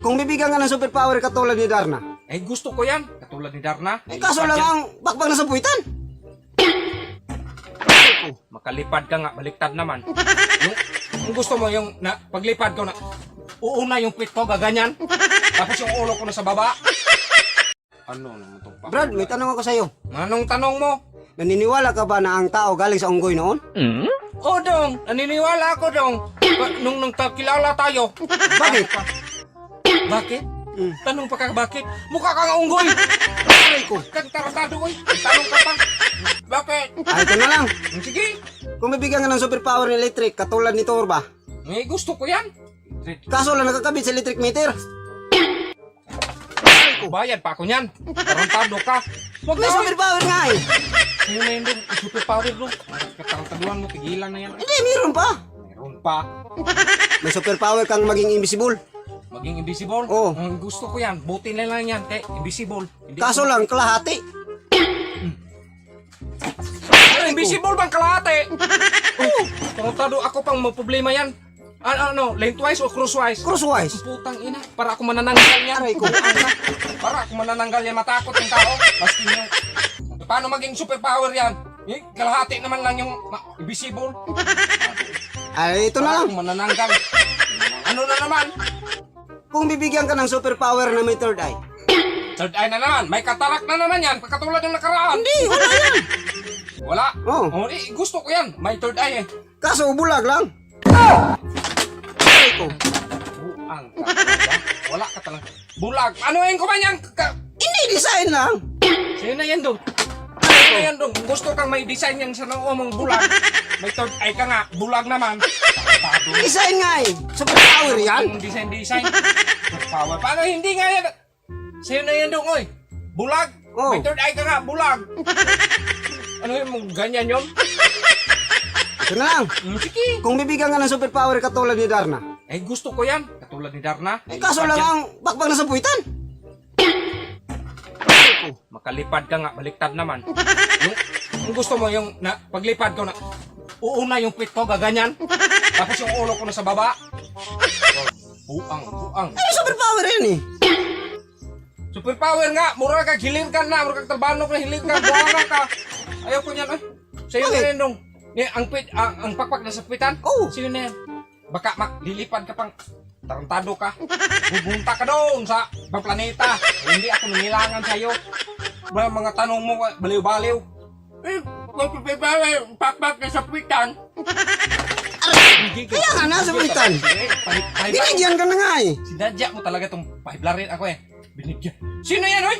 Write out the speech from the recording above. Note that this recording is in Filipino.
Kung bibigyan ka ng superpower katulad ni Darna. Eh, gusto ko yan. Katulad ni Darna. Kaso lang ang bakbang na sapuitan. Makalipad ka nga, baliktad naman. Yung gusto mo, yung paglipad ko na, uuna yung pit ko, gaganyan. Tapos yung ulo ko na sa baba. Ano naman itong pa? Brad, may tanong ako sa'yo. Anong tanong mo? Naniniwala ka ba na ang tao galing sa unggoy noon? Oo, Dong. Naniniwala ako, Dong. Nung kilala tayo. Bakit? Bakit? Tanong pa ka, bakit? Mukha ka nga unggoy. Aray ko. Kang tarantado, oy. Tanong ka pa. Bakit? Ito na lang. Sige. Kung bibigyan ka ng superpower ng electric katulad ni Thor ba? Eh, gusto ko yan. Kaso lang nakakabit sa electric meter. Bayad pa ako niyan. Tarantado ka. Huwag May na, superpower nga eh. sino na yun, Dong? Superpower, Dong. Katarantaduhan mo, tigilan na yan. Hindi, meron pa. Meron pa. May superpower kang maging invisible. Maging invisible? Oo. Gusto ko yan. Buti na lang yan. Kaya invisible. Hindi Kaso lang, kalahati. invisible bang kalahati? Tarantado ako pang may problema yan. Ano, lengthwise o crosswise? Crosswise. Putang ina, para ako manananggal yan. Aray ko. Para ako manananggal yan, matakot yung tao. Basta yun. Paano maging superpower yan? Eh, kalahati naman lang yung invisible. Ay, ito Para na lang. ako manananggal. Ano na naman? Kung bibigyan ka ng superpower na may third eye. Third eye na naman. May katarak na naman yan. Pagkatulad ng nakaraan. Hindi, wala yan. Wala. Oh. Gusto ko yan. May third eye eh. Kaso bulag lang. Aray ko. Buang ka talaga. Wala ka talaga. Bulag. Anuhin ko ba yan? Hindi, design lang. Sino na yan doon? Sino na yan doon? Kung gusto kang may design yan sa noo mong bulag, may third eye ka nga, bulag naman. Tarantado. Design nga eh. Superpower yan. Yung design. Power. Paano hindi nga yan? Sino na yan doon, oy? Bulag? Oh. May third eye ka nga, bulag. Ano yung ganyan yun? Ito na lang. Sige. Kung bibigyan ka ng superpower katulad ni Darna. Eh, gusto ko yan. Katulad ni Darna. Kaso lang ang bakbang na sapuitan. Makalipad ka nga, baliktad naman. Yung gusto mo, yung paglipad ko na, uuna yung pit ko, gaganyan. Tapos yung ulo ko na sa baba. Buang. Ano superpower yan eh? Superpower nga, mura ka, hilir ka na, mura ka talbanok na, hilir ka, buwangan ka. Ayaw ko niyan, ay. Sa'yo na Bakit? yan, dong. Ang pakpak na sa pitan. Oh. Sa'yo na yan. Baka lilipad ka pang, tarantado ka. Bubunta ka doon sa ibang planeta. Hindi ako nangilangan sa'yo. Mga tanong mo, baliw-baliw. Eh, pakpak na sa pitan. Kaya nga, nasa pitan. Binigyan ka na nga eh. Sinadya mo talaga itong pahiblarin ako eh. Binigyan. Sino yan, oy?